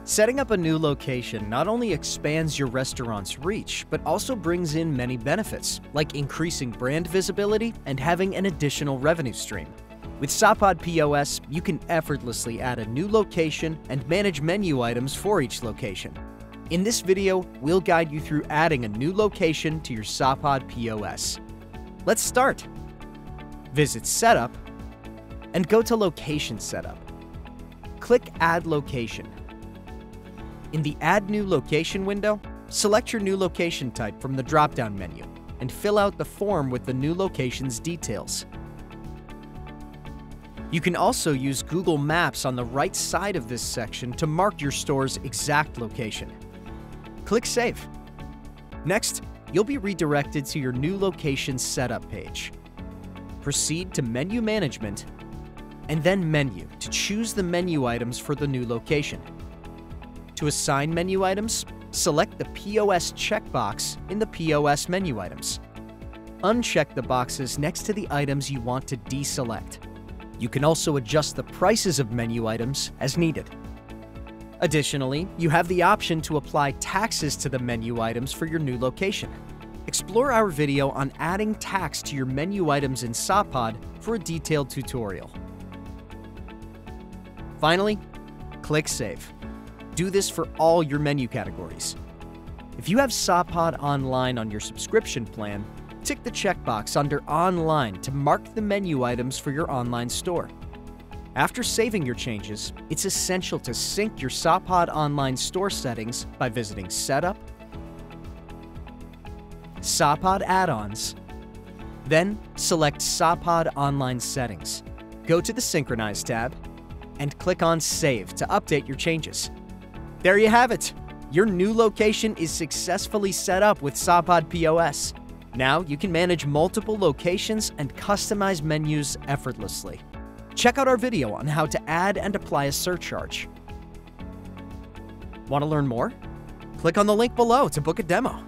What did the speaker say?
Setting up a new location not only expands your restaurant's reach, but also brings in many benefits, like increasing brand visibility and having an additional revenue stream. With Sapaad POS, you can effortlessly add a new location and manage menu items for each location. In this video, we'll guide you through adding a new location to your Sapaad POS. Let's start. Visit Setup and go to Location Setup. Click Add Location. In the Add New Location window, select your new location type from the drop-down menu and fill out the form with the new location's details. You can also use Google Maps on the right side of this section to mark your store's exact location. Click Save. Next, you'll be redirected to your new location setup page. Proceed to Menu Management and then Menu to choose the menu items for the new location. To assign menu items, select the POS checkbox in the POS menu items. Uncheck the boxes next to the items you want to deselect. You can also adjust the prices of menu items as needed. Additionally, you have the option to apply taxes to the menu items for your new location. Explore our video on adding tax to your menu items in Sapaad for a detailed tutorial. Finally, click Save. Do this for all your menu categories. If you have Sapaad Online on your subscription plan, tick the checkbox under Online to mark the menu items for your online store. After saving your changes, it's essential to sync your Sapaad Online store settings by visiting Setup, Sapaad Add-ons, then select Sapaad Online Settings. Go to the Synchronize tab and click on Save to update your changes. There you have it! Your new location is successfully set up with Sapaad POS. Now you can manage multiple locations and customize menus effortlessly. Check out our video on how to add and apply a surcharge. Want to learn more? Click on the link below to book a demo.